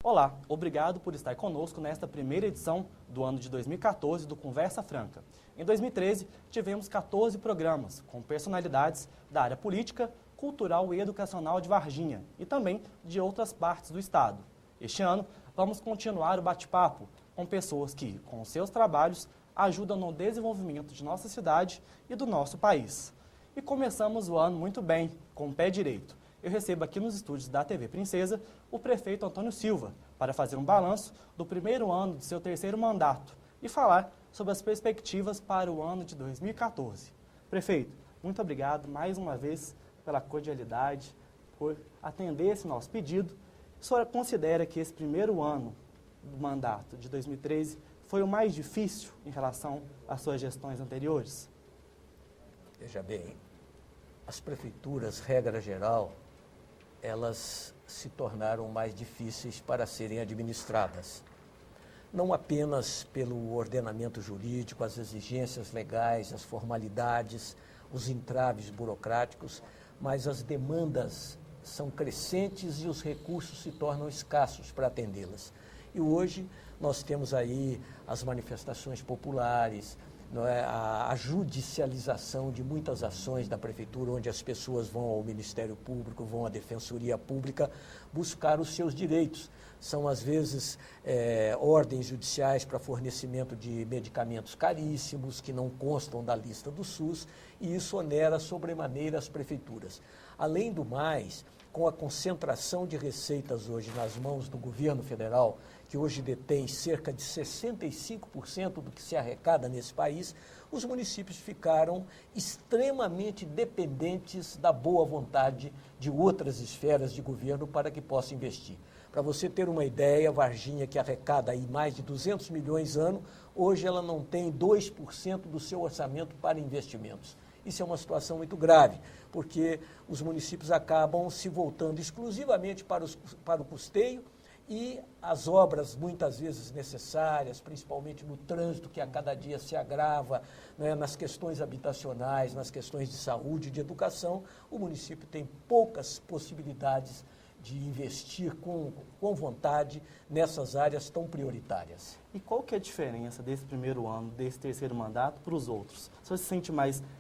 Olá, obrigado por estar conosco nesta primeira edição do ano de 2014 do Conversa Franca. Em 2013, tivemos 14 programas com personalidades da área política, cultural e educacional de Varginha e também de outras partes do estado. Este ano, vamos continuar o bate-papo com pessoas que, com seus trabalhos, ajudam no desenvolvimento de nossa cidade e do nosso país. E começamos o ano muito bem, com o pé direito. Eu recebo aqui nos estúdios da TV Princesa o prefeito Antônio Silva para fazer um balanço do primeiro ano de seu terceiro mandato e falar sobre as perspectivas para o ano de 2014. Prefeito, muito obrigado mais uma vez pela cordialidade, por atender esse nosso pedido. A senhora considera que esse primeiro ano do mandato de 2013 foi o mais difícil em relação às suas gestões anteriores? Veja bem, as prefeituras, regra geral, elas se tornaram mais difíceis para serem administradas. Não apenas pelo ordenamento jurídico, as exigências legais, as formalidades, os entraves burocráticos, mas as demandas são crescentes e os recursos se tornam escassos para atendê-las. E hoje nós temos aí as manifestações populares, não é? A judicialização de muitas ações da prefeitura, onde as pessoas vão ao Ministério Público, vão à Defensoria Pública buscar os seus direitos. São, às vezes, ordens judiciais para fornecimento de medicamentos caríssimos, que não constam da lista do SUS, e isso onera sobremaneira as prefeituras. Além do mais, com a concentração de receitas hoje nas mãos do governo federal, que hoje detém cerca de 65% do que se arrecada nesse país, os municípios ficaram extremamente dependentes da boa vontade de outras esferas de governo para que possa investir. Para você ter uma ideia, Varginha, que arrecada aí mais de 200 milhões ano, hoje ela não tem 2% do seu orçamento para investimentos. Isso é uma situação muito grave, porque os municípios acabam se voltando exclusivamente para o custeio e as obras muitas vezes necessárias, principalmente no trânsito que a cada dia se agrava, né, nas questões habitacionais, nas questões de saúde, de educação, o município tem poucas possibilidades de investir com vontade nessas áreas tão prioritárias. E qual que é a diferença desse primeiro ano, desse terceiro mandato para os outros? O senhor se sente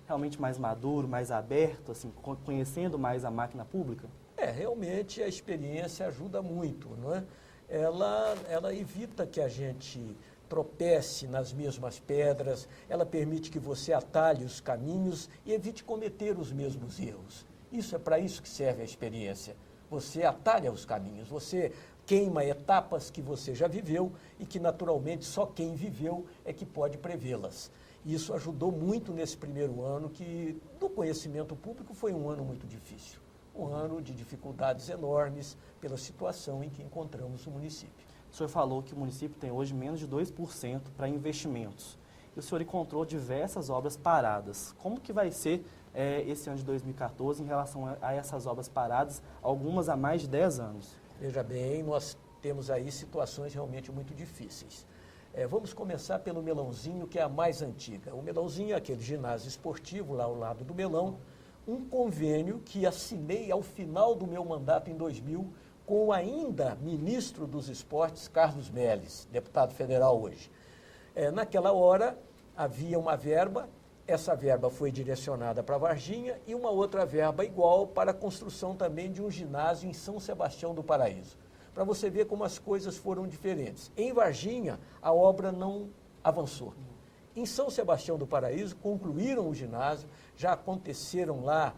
realmente mais maduro, mais aberto, assim, conhecendo mais a máquina pública? Realmente a experiência ajuda muito, não é? Ela evita que a gente tropece nas mesmas pedras, ela permite que você atalhe os caminhos e evite cometer os mesmos erros. Isso é para isso que serve a experiência. Você atalha os caminhos, você queima etapas que você já viveu e que naturalmente só quem viveu é que pode prevê-las. Isso ajudou muito nesse primeiro ano, que do conhecimento público foi um ano muito difícil. Um ano de dificuldades enormes pela situação em que encontramos o município. O senhor falou que o município tem hoje menos de 2% para investimentos. E o senhor encontrou diversas obras paradas. Como que vai ser esse ano de 2014 em relação a essas obras paradas, algumas há mais de 10 anos? Veja bem, nós temos aí situações realmente muito difíceis. Vamos começar pelo Melãozinho, que é a mais antiga. O Melãozinho é aquele ginásio esportivo lá ao lado do Melão, um convênio que assinei ao final do meu mandato em 2000 com o ainda ministro dos esportes, Carlos Melles, deputado federal hoje. Naquela hora havia uma verba, essa verba foi direcionada para Varginha e uma outra verba igual para a construção também de um ginásio em São Sebastião do Paraíso. Para você ver como as coisas foram diferentes. Em Varginha, a obra não avançou. Em São Sebastião do Paraíso, concluíram o ginásio, já aconteceram lá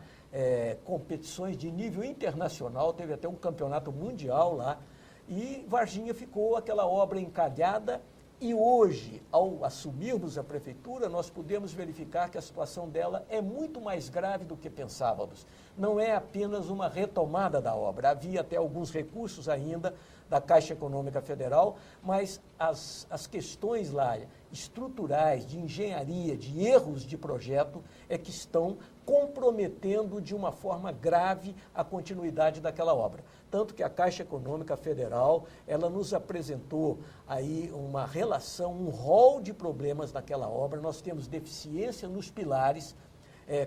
competições de nível internacional, teve até um campeonato mundial lá, e Varginha ficou aquela obra encalhada. E hoje, ao assumirmos a prefeitura, nós podemos verificar que a situação dela é muito mais grave do que pensávamos. Não é apenas uma retomada da obra, havia até alguns recursos ainda da Caixa Econômica Federal, mas as questões lá estruturais, de engenharia, de erros de projeto, é que estão comprometendo de uma forma grave a continuidade daquela obra. Tanto que a Caixa Econômica Federal, ela nos apresentou aí uma relação, um rol de problemas naquela obra. Nós temos deficiência nos pilares,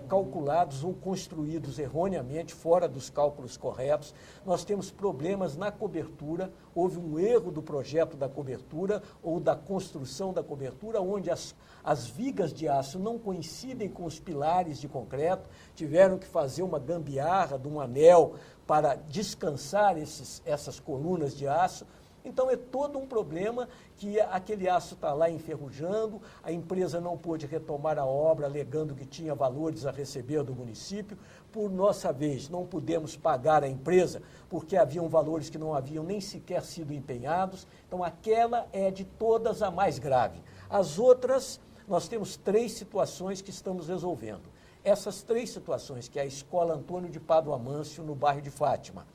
calculados ou construídos erroneamente, fora dos cálculos corretos. Nós temos problemas na cobertura, houve um erro do projeto da cobertura ou da construção da cobertura, onde as vigas de aço não coincidem com os pilares de concreto, tiveram que fazer uma gambiarra de um anel para descansar essas colunas de aço. Então é todo um problema que aquele aço está lá enferrujando, a empresa não pôde retomar a obra alegando que tinha valores a receber do município. Por nossa vez, não pudemos pagar a empresa porque haviam valores que não haviam nem sequer sido empenhados. Então aquela é de todas a mais grave. As outras, nós temos 3 situações que estamos resolvendo. Essas 3 situações, que é a Escola Antônio de Pádua Amâncio, no bairro de Fátima,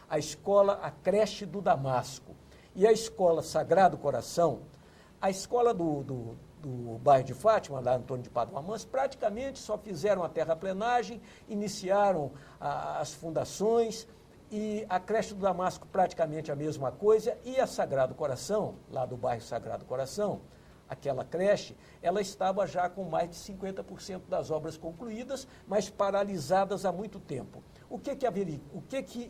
a creche do Damasco, e a Escola Sagrado Coração, a escola do bairro de Fátima, lá Antônio de Pádua Amâncio, praticamente só fizeram a terraplenagem, iniciaram as fundações, e a creche do Damasco praticamente a mesma coisa, e a Sagrado Coração, lá do bairro Sagrado Coração, aquela creche, ela estava já com mais de 50% das obras concluídas, mas paralisadas há muito tempo. O que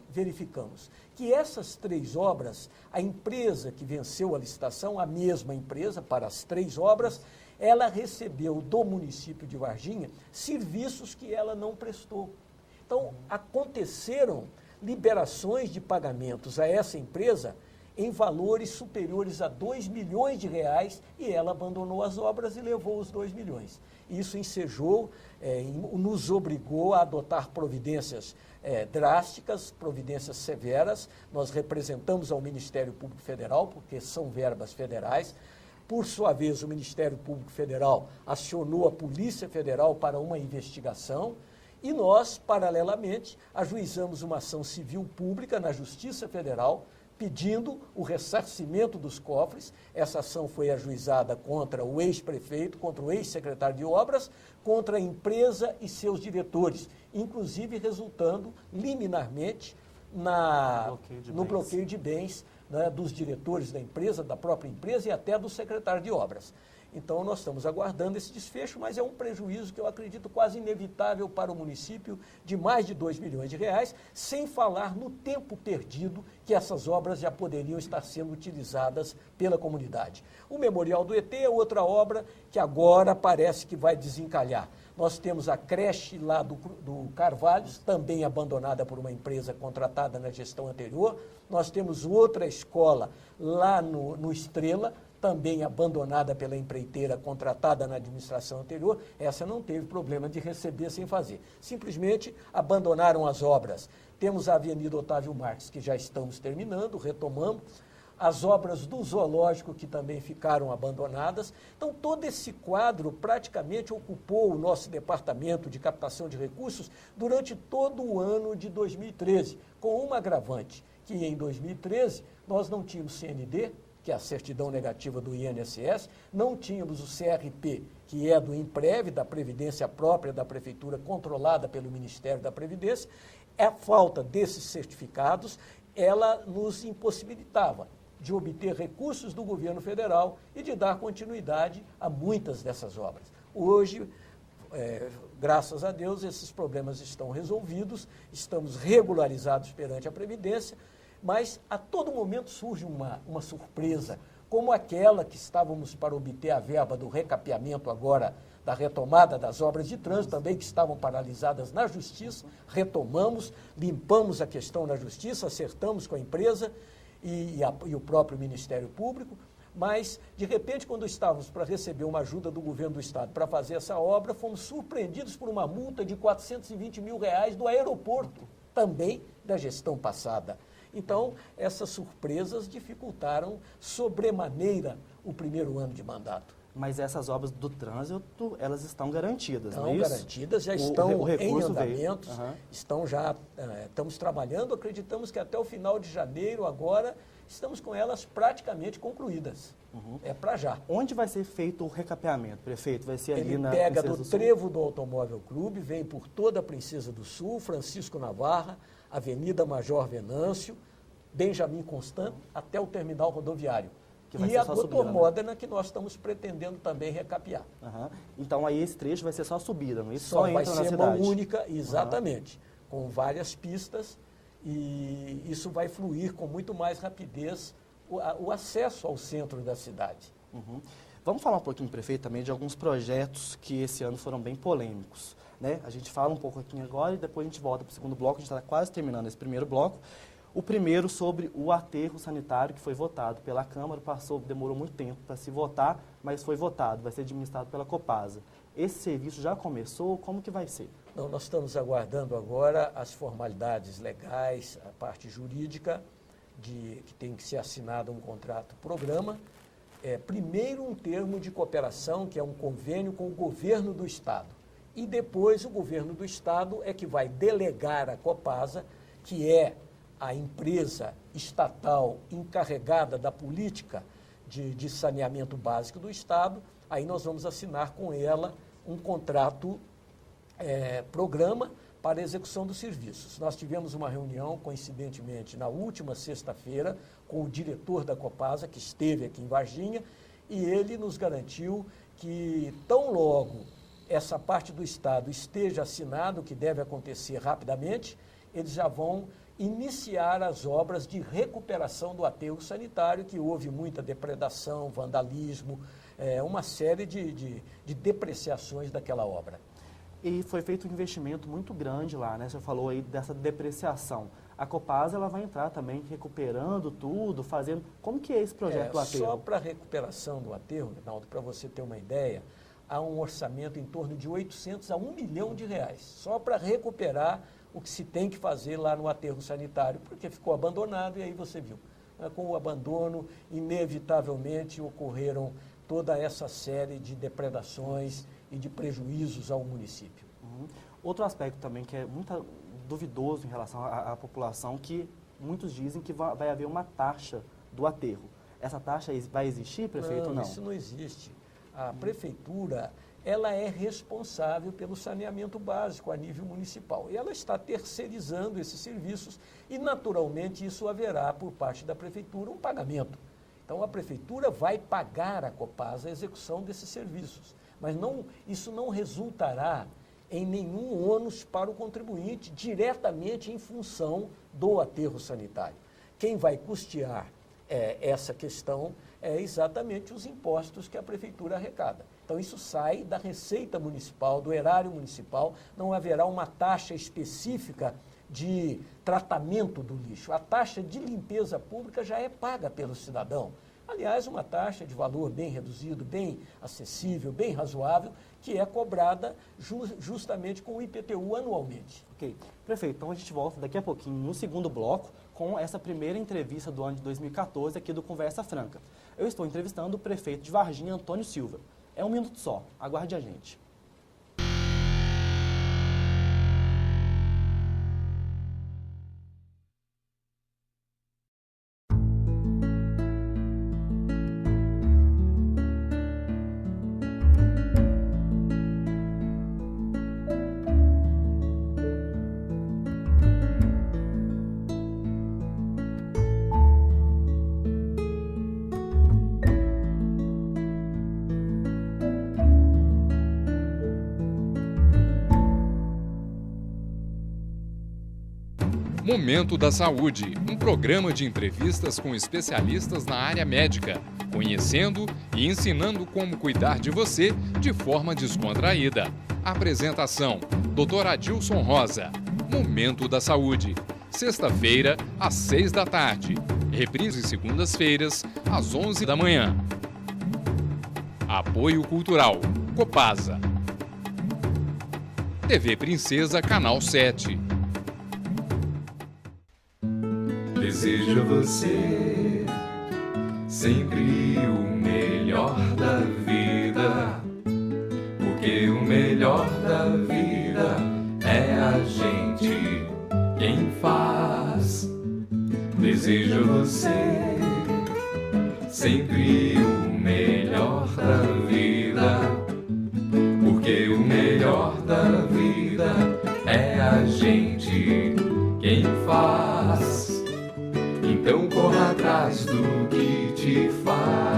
verificamos? Que essas 3 obras, a empresa que venceu a licitação, a mesma empresa para as 3 obras, ela recebeu do município de Varginha serviços que ela não prestou. Então, aconteceram liberações de pagamentos a essa empresa em valores superiores a 2 milhões de reais, e ela abandonou as obras e levou os 2 milhões. Isso ensejou, nos obrigou a adotar providências drásticas, providências severas. Nós representamos ao Ministério Público Federal, porque são verbas federais. Por sua vez, o Ministério Público Federal acionou a Polícia Federal para uma investigação, e nós, paralelamente, ajuizamos uma ação civil pública na Justiça Federal, pedindo o ressarcimento dos cofres. Essa ação foi ajuizada contra o ex-prefeito, contra o ex-secretário de obras, contra a empresa e seus inclusive resultando liminarmente no bloqueio de bens, né, dos diretores da empresa, da própria empresa e até do secretário de obras. Então, nós estamos aguardando esse desfecho, mas é um prejuízo que eu acredito quase inevitável para o município, de mais de 2 milhões de reais, sem falar no tempo perdido que essas obras já poderiam estar sendo utilizadas pela comunidade. O Memorial do ET é outra obra que agora parece que vai desencalhar. Nós temos a creche lá do Carvalhos, também abandonada por uma empresa contratada na gestão anterior. Nós temos outra escola lá no Estrela, também abandonada pela empreiteira contratada na administração anterior. Essa não teve problema de receber sem fazer. Simplesmente abandonaram as obras. Temos a Avenida Otávio Marques, que já estamos terminando, retomamos. As obras do zoológico, que também ficaram abandonadas. Então, todo esse quadro praticamente ocupou o nosso departamento de captação de recursos durante todo o ano de 2013, com uma agravante, que em 2013 nós não tínhamos CND, que é a certidão negativa do INSS, não tínhamos o CRP, que é do IMPREV, da Previdência própria da Prefeitura, controlada pelo Ministério da Previdência. A falta desses certificados, ela nos impossibilitava de obter recursos do governo federal e de dar continuidade a muitas dessas obras. Hoje, graças a Deus, esses problemas estão resolvidos, estamos regularizados perante a Previdência, mas a todo momento surge uma surpresa, como aquela que estávamos para obter a verba do recapeamento agora, da retomada das obras de trânsito, também que estavam paralisadas na Justiça, retomamos, limpamos a questão na Justiça, acertamos com a empresa e o próprio Ministério Público, mas, de repente, quando estávamos para receber uma ajuda do governo do Estado para fazer essa obra, fomos surpreendidos por uma multa de R$420 mil do aeroporto, também da gestão passada. Então, essas surpresas dificultaram sobremaneira o primeiro ano de mandato. Mas essas obras do trânsito, elas estão garantidas, não é isso? Estão garantidas, já estão em andamento, estamos trabalhando, acreditamos que até o final de janeiro, agora, estamos com elas praticamente concluídas. É para já. Onde vai ser feito o recapeamento, prefeito? Vai ser ali na pega do trevo do Automóvel Clube, vem por toda a Princesa do Sul, Francisco Navarra, Avenida Major Venâncio, Benjamin Constant, até o terminal rodoviário. que vai e ser a só Doutor subida, né? Modena, que nós estamos pretendendo também recapear. Aham. Então aí esse trecho vai ser só subida, não é isso? Só vai entra na ser mão cidade. única, exatamente, com várias pistas, e isso vai fluir com muito mais rapidez o acesso ao centro da cidade. Uhum. Vamos falar um pouquinho, prefeito, também de alguns projetos que esse ano foram bem polêmicos, né? A gente fala um pouco aqui agora e depois a gente volta para o segundo bloco, a gente está quase terminando esse primeiro bloco. O primeiro sobre o aterro sanitário que foi votado pela Câmara, demorou muito tempo para se votar, mas foi votado, vai ser administrado pela Copasa. Esse serviço já começou, como que vai ser? Não, nós estamos aguardando agora as formalidades legais, a parte jurídica, que tem que ser assinado um contrato-programa. Primeiro um termo de cooperação, que é um convênio com o governo do Estado. E depois o governo do Estado é que vai delegar a Copasa, que é a empresa estatal encarregada da política de saneamento básico do Estado. Aí nós vamos assinar com ela um contrato programa para a execução dos serviços. Nós tivemos uma reunião, coincidentemente, na última sexta-feira, com o diretor da Copasa, que esteve aqui em Varginha, e ele nos garantiu que, tão logo essa parte do Estado esteja assinado, o que deve acontecer rapidamente, eles já vão iniciar as obras de recuperação do aterro sanitário, que houve muita depredação, vandalismo, uma série de depreciações daquela obra. E foi feito um investimento muito grande lá, né? Você falou aí dessa depreciação. A Copasa ela vai entrar também recuperando tudo, fazendo... Como que é esse projeto do aterro? Só para a recuperação do aterro, Rinaldo, para você ter uma ideia, há um orçamento em torno de 800 a 1 milhão de reais, só para recuperar o que se tem que fazer lá no aterro sanitário, porque ficou abandonado e aí você viu. Com o abandono, inevitavelmente ocorreram toda essa série de depredações e de prejuízos ao município. Uhum. Outro aspecto também que é muito duvidoso em relação à população, que muitos dizem que vai haver uma taxa do aterro. Essa taxa vai existir, prefeito, ou não? Isso não existe. A prefeitura, ela é responsável pelo saneamento básico a nível municipal. E ela está terceirizando esses serviços e, naturalmente, isso haverá, por parte da prefeitura, um pagamento. Então, a prefeitura vai pagar à Copasa a execução desses serviços. Mas isso não resultará em nenhum ônus para o contribuinte, diretamente em função do aterro sanitário. Quem vai custear essa questão é exatamente os impostos que a prefeitura arrecada. Então, isso sai da receita municipal, do erário municipal, não haverá uma taxa específica de tratamento do lixo. A taxa de limpeza pública já é paga pelo cidadão. Aliás, uma taxa de valor bem reduzido, bem acessível, bem razoável, que é cobrada justamente com o IPTU anualmente. Ok. Prefeito, então a gente volta daqui a pouquinho, no segundo bloco, com essa primeira entrevista do ano de 2014 aqui do Conversa Franca. Eu estou entrevistando o prefeito de Varginha, Antônio Silva. É um minuto só, aguarde a gente. Momento da Saúde, um programa de entrevistas com especialistas na área médica, conhecendo e ensinando como cuidar de você de forma descontraída. Apresentação: Dr. Adilson Rosa. Momento da Saúde, sexta-feira, às 6 da tarde. Reprise segundas-feiras, às 11 da manhã. Apoio Cultural, Copasa. TV Princesa, Canal 7. Desejo a você sempre o melhor da vida, porque o melhor da vida é a gente quem faz. Desejo a você sempre o melhor da vida, porque o melhor da vida é a gente quem faz. Então corra atrás do que te faz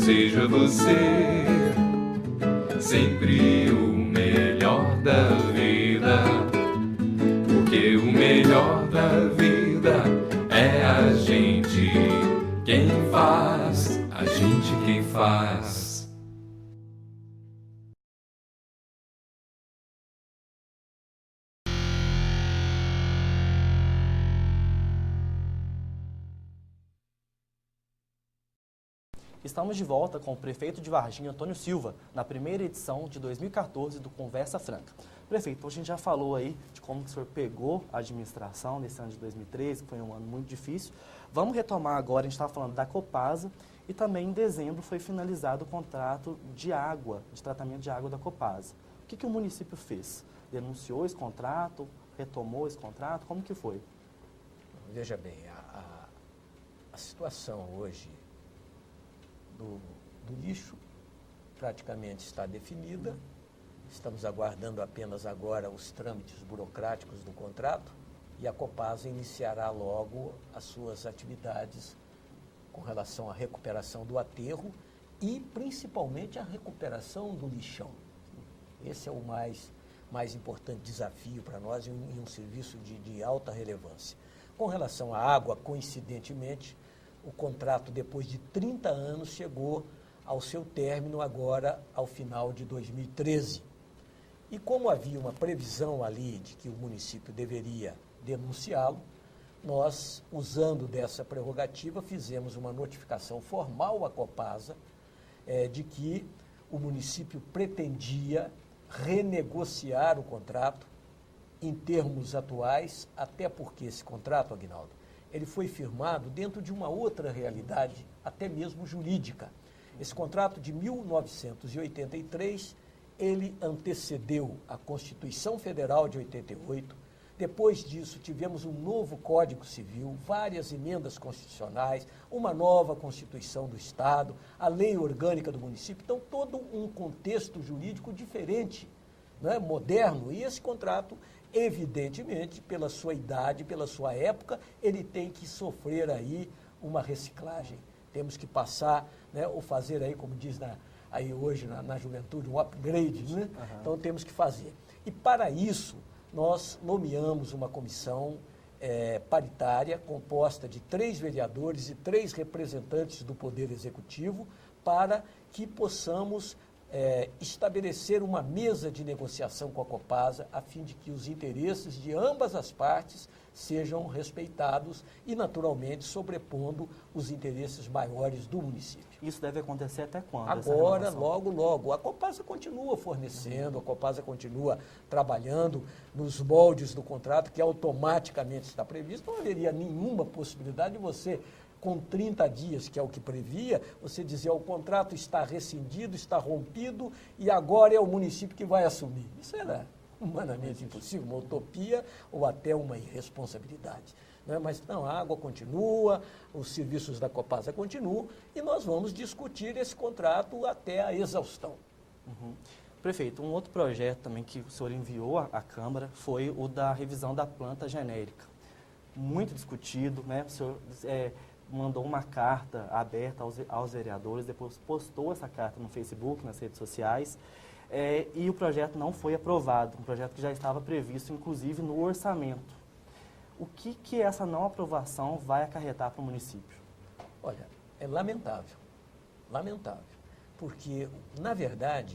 seja você sempre o melhor da vida, porque o melhor da vida é a gente quem faz, a gente quem faz. Estamos de volta com o prefeito de Varginha, Antônio Silva, na primeira edição de 2014 do Conversa Franca. Prefeito, a gente já falou aí de como o senhor pegou a administração nesse ano de 2013, que foi um ano muito difícil. Vamos retomar agora, a gente estava falando da Copasa e também em dezembro foi finalizado o contrato de água, de tratamento de água da Copasa. O que o município fez? Denunciou esse contrato? Retomou esse contrato? Como que foi? Veja bem, a situação hoje do lixo praticamente está definida. Estamos aguardando apenas agora os trâmites burocráticos do contrato e a Copasa iniciará logo as suas atividades com relação à recuperação do aterro e principalmente a recuperação do lixão. Esse é o mais importante desafio para nós em um serviço de alta relevância. Com relação à água, coincidentemente, o contrato, depois de 30 anos, chegou ao seu término agora, ao final de 2013. E como havia uma previsão ali de que o município deveria denunciá-lo, nós, usando dessa prerrogativa, fizemos uma notificação formal à Copasa de que o município pretendia renegociar o contrato em termos atuais, até porque esse contrato, Aguinaldo, ele foi firmado dentro de uma outra realidade, até mesmo jurídica. Esse contrato de 1983, ele antecedeu a Constituição Federal de 88. Depois disso, tivemos um novo Código Civil, várias emendas constitucionais, uma nova Constituição do Estado, a Lei Orgânica do Município. Então, todo um contexto jurídico diferente, né, moderno, e esse contrato, evidentemente, pela sua idade, pela sua época, ele tem que sofrer aí uma reciclagem. Temos que passar, né, ou fazer aí, como diz aí hoje na juventude, um upgrade, né? Uhum. Então temos que fazer. E para isso, nós nomeamos uma comissão paritária, composta de 3 vereadores e 3 representantes do Poder Executivo, para que possamos estabelecer uma mesa de negociação com a Copasa, a fim de que os interesses de ambas as partes sejam respeitados e, naturalmente, sobrepondo os interesses maiores do município. Isso deve acontecer até quando? Agora, logo, logo. A Copasa continua fornecendo, a Copasa continua trabalhando nos moldes do contrato, que automaticamente está previsto. Não haveria nenhuma possibilidade de você, com 30 dias, que é o que previa, você dizer, o contrato está rescindido, está rompido e agora é o município que vai assumir. Isso era humanamente impossível, uma utopia ou até uma irresponsabilidade. Né? Mas não, a água continua, os serviços da Copasa continuam e nós vamos discutir esse contrato até a exaustão. Uhum. Prefeito, um outro projeto também que o senhor enviou à Câmara foi o da revisão da planta genérica. Muito discutido, né? O senhor mandou uma carta aberta aos vereadores, depois postou essa carta no Facebook, nas redes sociais, e o projeto não foi aprovado, um projeto que já estava previsto, inclusive, no orçamento. O que essa não aprovação vai acarretar para o município? Olha, é lamentável, porque, na verdade,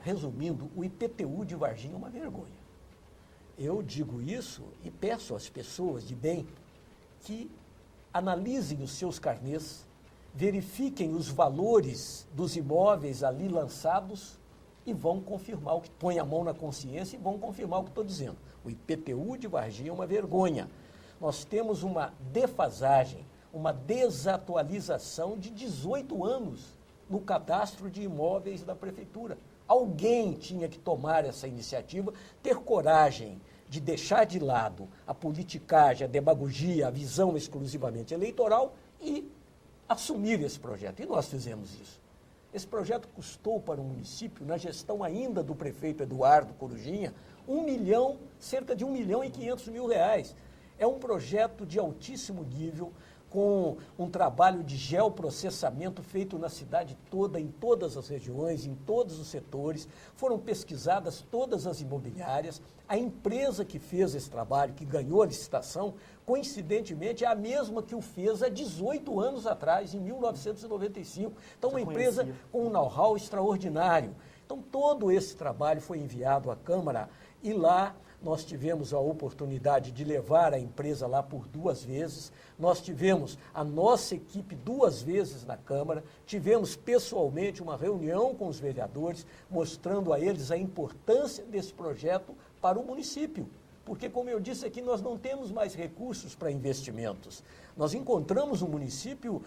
resumindo, o IPTU de Varginha é uma vergonha. Eu digo isso e peço às pessoas de bem que analisem os seus carnês, verifiquem os valores dos imóveis ali lançados e vão confirmar o que põe a mão na consciência e vão confirmar o que estou dizendo. O IPTU de Varginha é uma vergonha. Nós temos uma defasagem, uma desatualização de 18 anos no cadastro de imóveis da prefeitura. Alguém tinha que tomar essa iniciativa, ter coragem de deixar de lado a politicagem, a demagogia, a visão exclusivamente eleitoral e assumir esse projeto. E nós fizemos isso. Esse projeto custou para o município, na gestão ainda do prefeito Eduardo Corujinha, cerca de R$1.500.000. É um projeto de altíssimo nível. com um trabalho de geoprocessamento feito na cidade toda, em todas as regiões, em todos os setores. Foram pesquisadas todas as imobiliárias. A empresa que fez esse trabalho, que ganhou a licitação, coincidentemente é a mesma que o fez há 18 anos atrás, em 1995. Então, uma empresa com um know-how extraordinário. Então, todo esse trabalho foi enviado à Câmara e lá nós tivemos a oportunidade de levar a empresa lá por 2 vezes, nós tivemos a nossa equipe 2 vezes na Câmara, tivemos pessoalmente uma reunião com os vereadores, mostrando a eles a importância desse projeto para o município. Porque, como eu disse aqui, nós não temos mais recursos para investimentos. Nós encontramos um município,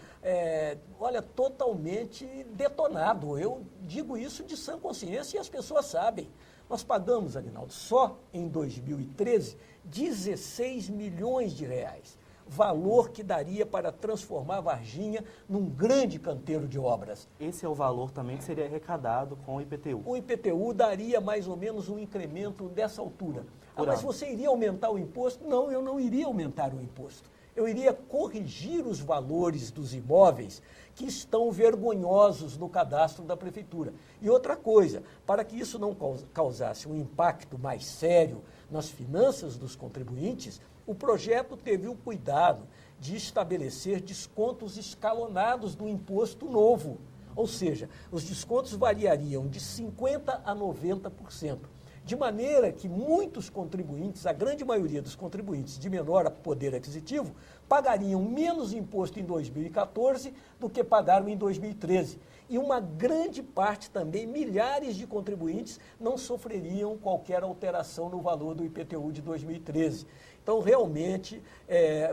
totalmente detonado. Eu digo isso de sã consciência e as pessoas sabem. Nós pagamos, Aguinaldo, só em 2013, 16 milhões de reais. Valor que daria para transformar Varginha num grande canteiro de obras. Esse é o valor também que seria arrecadado com o IPTU. O IPTU daria mais ou menos um incremento dessa altura. Mas você iria aumentar o imposto? Não, eu não iria aumentar o imposto. Eu iria corrigir os valores dos imóveis que estão vergonhosos no cadastro da prefeitura. E outra coisa, para que isso não causasse um impacto mais sério nas finanças dos contribuintes, o projeto teve o cuidado de estabelecer descontos escalonados do imposto novo. Ou seja, os descontos variariam de 50% a 90%. De maneira que muitos contribuintes, a grande maioria dos contribuintes de menor poder aquisitivo, pagariam menos imposto em 2014 do que pagaram em 2013. E uma grande parte também, milhares de contribuintes, não sofreriam qualquer alteração no valor do IPTU de 2013. Então, realmente,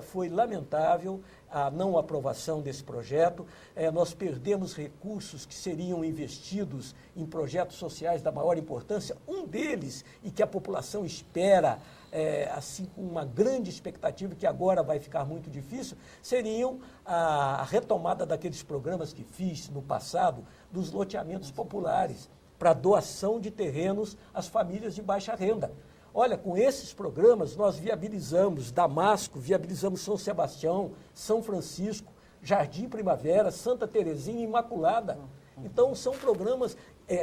foi lamentável a não aprovação desse projeto. Nós perdemos recursos que seriam investidos em projetos sociais da maior importância. Um deles, e que a população espera, assim, com uma grande expectativa, que agora vai ficar muito difícil, seriam a retomada daqueles programas que fiz no passado, dos loteamentos populares, para doação de terrenos às famílias de baixa renda. Olha, com esses programas nós viabilizamos Damasco, viabilizamos São Sebastião, São Francisco, Jardim Primavera, Santa Terezinha, Imaculada. Então são programas,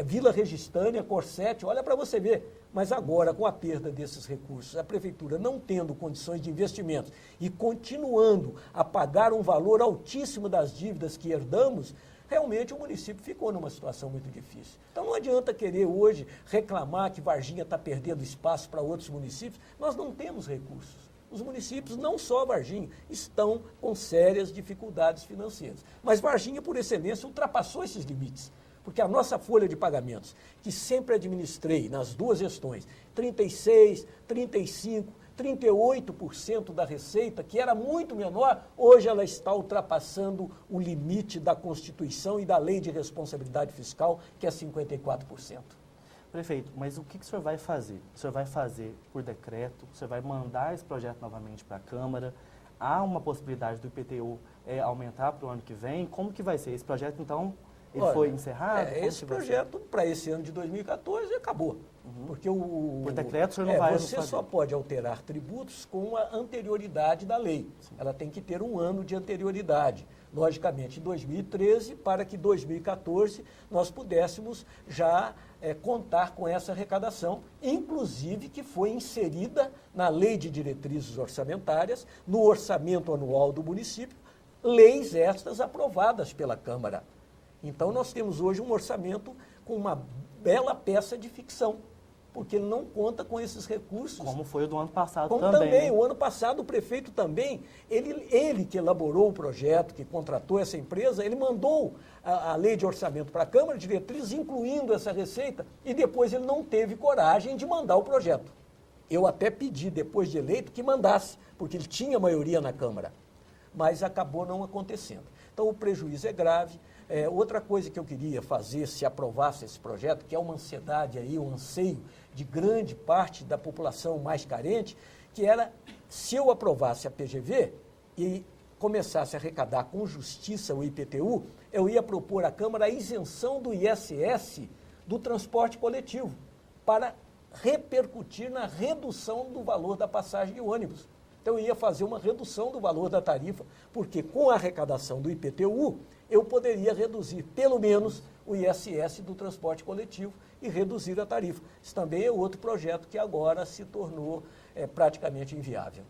Vila Registânia, Corsete, olha para você ver. Mas agora, com a perda desses recursos, a prefeitura não tendo condições de investimento e continuando a pagar um valor altíssimo das dívidas que herdamos, realmente o município ficou numa situação muito difícil. Então não adianta querer hoje reclamar que Varginha está perdendo espaço para outros municípios. Nós não temos recursos. Os municípios, não só Varginha, estão com sérias dificuldades financeiras. Mas Varginha, por excelência, ultrapassou esses limites. Porque a nossa folha de pagamentos, que sempre administrei nas 2 gestões, 36%, 35%, 38% da receita, que era muito menor, hoje ela está ultrapassando o limite da Constituição e da Lei de Responsabilidade Fiscal, que é 54%. Prefeito, mas o que o senhor vai fazer? O senhor vai fazer por decreto? O senhor vai mandar esse projeto novamente para a Câmara? Há uma possibilidade do IPTU aumentar para o ano que vem? Como que vai ser? Esse projeto, então, ele foi encerrado? Esse projeto, para esse ano de 2014, acabou. Porque por decreto, o senhor não vai Você fazer. Só pode alterar tributos com a anterioridade da lei. Sim. Ela tem que ter um ano de anterioridade. Logicamente, em 2013, para que 2014 nós pudéssemos já contar com essa arrecadação, inclusive que foi inserida na Lei de Diretrizes Orçamentárias, no orçamento anual do município, leis estas aprovadas pela Câmara. Então, nós temos hoje um orçamento com uma bela peça de ficção, porque ele não conta com esses recursos. Como foi o do ano passado Como também. Né? O ano passado, o prefeito também, ele que elaborou o projeto, que contratou essa empresa, ele mandou a lei de orçamento para a Câmara, diretrizes, incluindo essa receita, e depois ele não teve coragem de mandar o projeto. Eu até pedi, depois de eleito, que mandasse, porque ele tinha maioria na Câmara, mas acabou não acontecendo. Então, o prejuízo é grave. Outra coisa que eu queria fazer, se aprovasse esse projeto, que é uma ansiedade aí, um anseio de grande parte da população mais carente, que era, se eu aprovasse a PGV e começasse a arrecadar com justiça o IPTU, eu ia propor à Câmara a isenção do ISS do transporte coletivo, para repercutir na redução do valor da passagem de ônibus. Então, eu ia fazer uma redução do valor da tarifa, porque com a arrecadação do IPTU, eu poderia reduzir, pelo menos, o ISS do transporte coletivo e reduzir a tarifa. Isso também é outro projeto que agora se tornou praticamente inviável.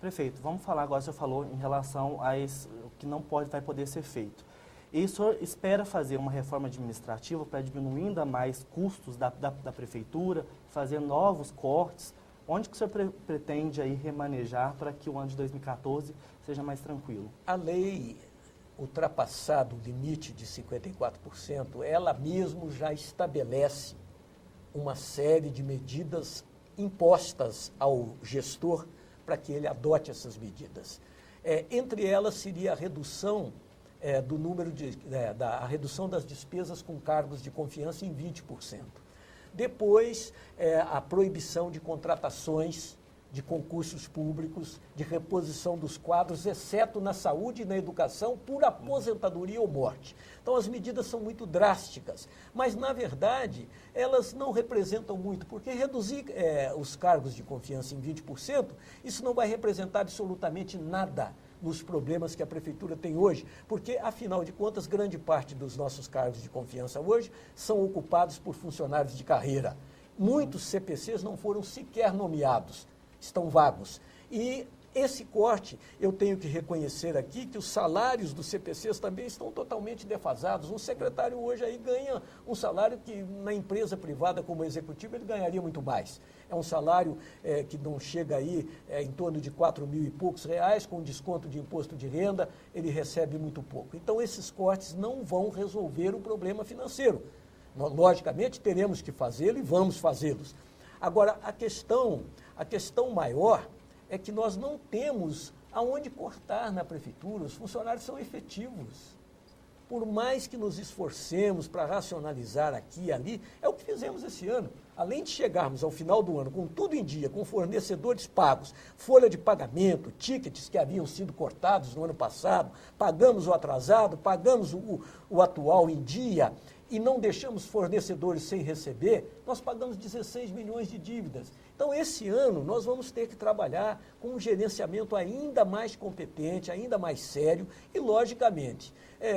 Prefeito, vamos falar agora, o senhor falou em relação a o que não vai poder ser feito. E o senhor espera fazer uma reforma administrativa para diminuir ainda mais custos da prefeitura, fazer novos cortes? Onde que o senhor pretende aí remanejar para que o ano de 2014 seja mais tranquilo? A lei, ultrapassado o limite de 54%, ela mesmo já estabelece uma série de medidas impostas ao gestor para que ele adote essas medidas. Entre elas seria a redução do número a redução das despesas com cargos de confiança em 20%. Depois, a proibição de contratações de concursos públicos, de reposição dos quadros, exceto na saúde e na educação, por aposentadoria ou morte. Então, as medidas são muito drásticas, mas, na verdade, elas não representam muito, porque reduzir os cargos de confiança em 20%, isso não vai representar absolutamente nada nos problemas que a prefeitura tem hoje, porque, afinal de contas, grande parte dos nossos cargos de confiança hoje são ocupados por funcionários de carreira. Muitos CPCs não foram sequer nomeados, estão vagos. E esse corte, eu tenho que reconhecer aqui que os salários dos CPCs também estão totalmente defasados. Um secretário hoje aí ganha um salário que na empresa privada como executivo ele ganharia muito mais. É um salário que não chega aí em torno de 4 mil e poucos reais, com desconto de imposto de renda, ele recebe muito pouco. Então esses cortes não vão resolver o problema financeiro. Nós, logicamente, teremos que fazê-lo e vamos fazê-los. Agora, a questão maior é que nós não temos aonde cortar na prefeitura, os funcionários são efetivos. Por mais que nos esforcemos para racionalizar aqui e ali, é o que fizemos esse ano. Além de chegarmos ao final do ano com tudo em dia, com fornecedores pagos, folha de pagamento, tickets que haviam sido cortados no ano passado, pagamos o atrasado, pagamos o atual em dia, e não deixamos fornecedores sem receber, nós pagamos 16 milhões de dívidas. Então, esse ano, nós vamos ter que trabalhar com um gerenciamento ainda mais competente, ainda mais sério e, logicamente,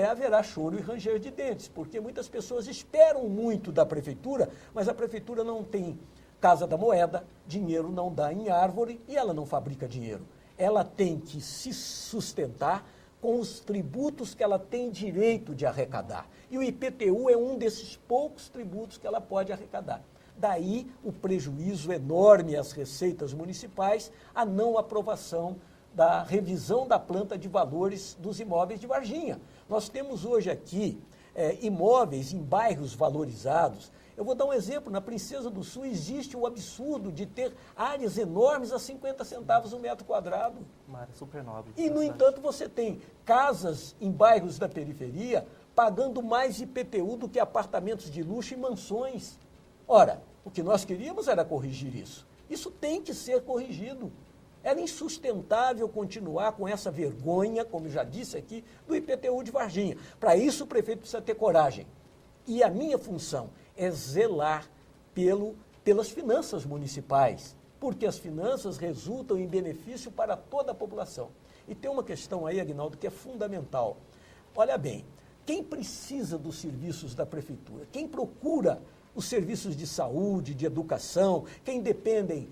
haverá choro e ranger de dentes, porque muitas pessoas esperam muito da prefeitura, mas a prefeitura não tem casa da moeda, dinheiro não dá em árvore e ela não fabrica dinheiro. Ela tem que se sustentar com os tributos que ela tem direito de arrecadar. E o IPTU é um desses poucos tributos que ela pode arrecadar. Daí o prejuízo enorme às receitas municipais, a não aprovação da revisão da planta de valores dos imóveis de Varginha. Nós temos hoje aqui imóveis em bairros valorizados. Eu vou dar um exemplo, na Princesa do Sul existe o absurdo de ter áreas enormes a 50 centavos o metro quadrado. Uma área super nobre. E, no entanto, você tem casas em bairros da periferia pagando mais IPTU do que apartamentos de luxo e mansões. Ora, o que nós queríamos era corrigir isso. Isso tem que ser corrigido. Era insustentável continuar com essa vergonha, como já disse aqui, do IPTU de Varginha. Para isso, o prefeito precisa ter coragem. E a minha função é zelar pelas finanças municipais, porque as finanças resultam em benefício para toda a população. E tem uma questão aí, Aguinaldo, que é fundamental. Olha bem, quem precisa dos serviços da prefeitura, quem procura os serviços de saúde, de educação, quem depende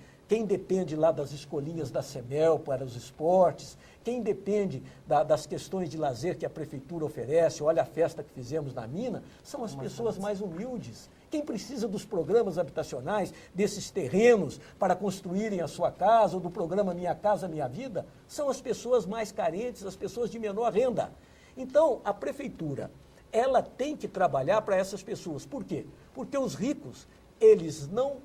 lá das escolinhas da CEMEL para os esportes, quem depende das questões de lazer que a prefeitura oferece, olha a festa que fizemos na mina, são as pessoas mais humildes. Quem precisa dos programas habitacionais, desses terrenos para construírem a sua casa, ou do programa Minha Casa Minha Vida, são as pessoas mais carentes, as pessoas de menor renda. Então, a prefeitura, ela tem que trabalhar para essas pessoas. Por quê? Porque os ricos, eles não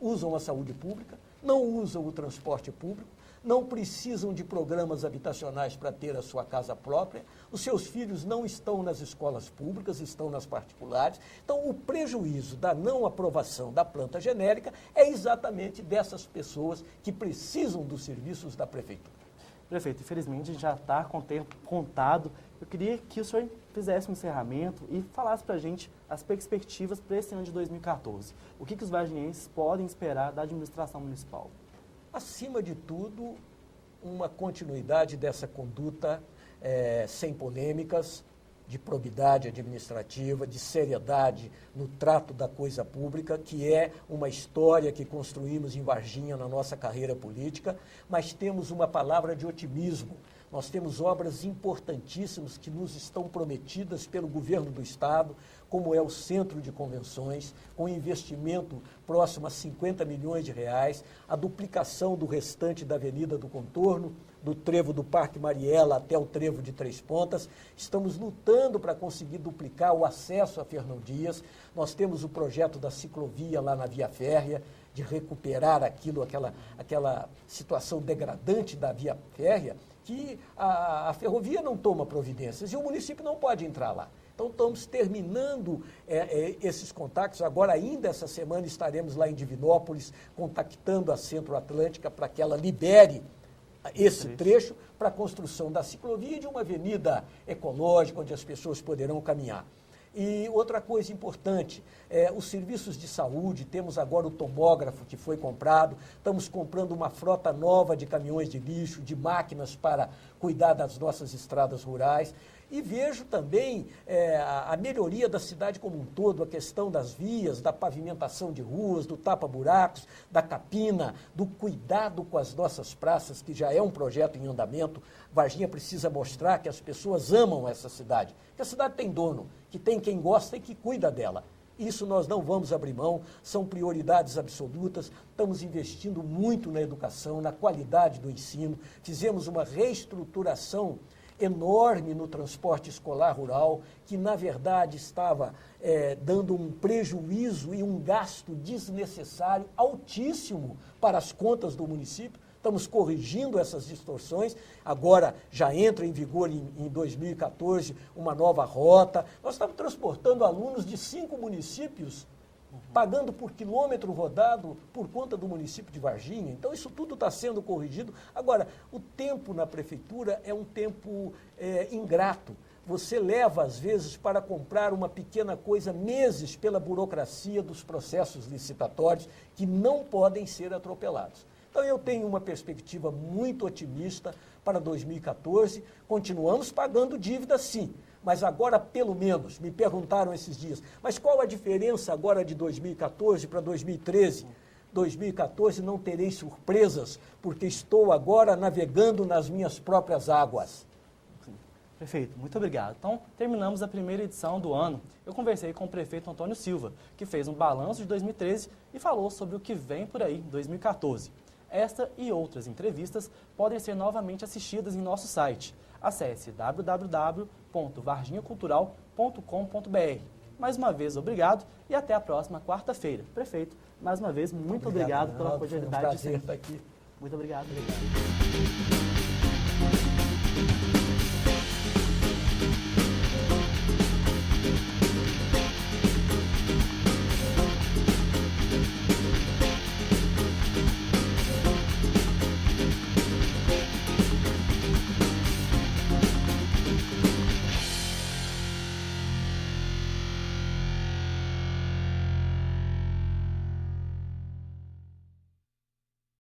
usam a saúde pública, não usam o transporte público, não precisam de programas habitacionais para ter a sua casa própria, os seus filhos não estão nas escolas públicas, estão nas particulares. Então, o prejuízo da não aprovação da planta genérica é exatamente dessas pessoas que precisam dos serviços da prefeitura. Prefeito, infelizmente já está com o tempo contado. Eu queria que o senhor fizesse um encerramento e falasse para a gente as perspectivas para esse ano de 2014. O que os varginhenses podem esperar da administração municipal? Acima de tudo, uma continuidade dessa conduta sem polêmicas, de probidade administrativa, de seriedade no trato da coisa pública, que é uma história que construímos em Varginha na nossa carreira política, mas temos uma palavra de otimismo. Nós temos obras importantíssimas que nos estão prometidas pelo governo do Estado, como é o Centro de Convenções, com investimento próximo a 50 milhões de reais, a duplicação do restante da Avenida do Contorno, do trevo do Parque Mariela até o trevo de Três Pontas. Estamos lutando para conseguir duplicar o acesso a Fernão Dias. Nós temos o projeto da ciclovia lá na Via Férrea, de recuperar aquela situação degradante da Via Férrea, que a ferrovia não toma providências e o município não pode entrar lá. Então, estamos terminando esses contatos. Agora, ainda essa semana, estaremos lá em Divinópolis, contactando a Centro-Atlântica para que ela libere esse trecho para a construção da ciclovia e de uma avenida ecológica, onde as pessoas poderão caminhar. E outra coisa importante, os serviços de saúde, temos agora o tomógrafo que foi comprado, estamos comprando uma frota nova de caminhões de lixo, de máquinas para cuidar das nossas estradas rurais. E vejo também a melhoria da cidade como um todo, a questão das vias, da pavimentação de ruas, do tapa-buracos, da capina, do cuidado com as nossas praças, que já é um projeto em andamento. Varginha precisa mostrar que as pessoas amam essa cidade, que a cidade tem dono, que tem quem gosta e que cuida dela. Isso nós não vamos abrir mão, são prioridades absolutas, estamos investindo muito na educação, na qualidade do ensino, fizemos uma reestruturação enorme no transporte escolar rural, que na verdade estava dando um prejuízo e um gasto desnecessário altíssimo para as contas do município. Estamos corrigindo essas distorções, agora já entra em vigor em 2014 uma nova rota. Nós estamos transportando alunos de 5 municípios, pagando por quilômetro rodado por conta do município de Varginha. Então, isso tudo está sendo corrigido. Agora, o tempo na prefeitura é um tempo ingrato. Você leva, às vezes, para comprar uma pequena coisa, meses pela burocracia dos processos licitatórios que não podem ser atropelados. Então, eu tenho uma perspectiva muito otimista para 2014. Continuamos pagando dívida, sim. Mas agora, pelo menos, me perguntaram esses dias, mas qual a diferença agora de 2014 para 2013? 2014 não terei surpresas, porque estou agora navegando nas minhas próprias águas. Perfeito, muito obrigado. Então, terminamos a primeira edição do ano. Eu conversei com o prefeito Antônio Silva, que fez um balanço de 2013 e falou sobre o que vem por aí em 2014. Esta e outras entrevistas podem ser novamente assistidas em nosso site. Acesse www.varginhacultural.com.br. Mais uma vez, obrigado e até a próxima quarta-feira. Prefeito, mais uma vez, muito obrigado pela cordialidade. Foi um prazer estar aqui. Muito obrigado.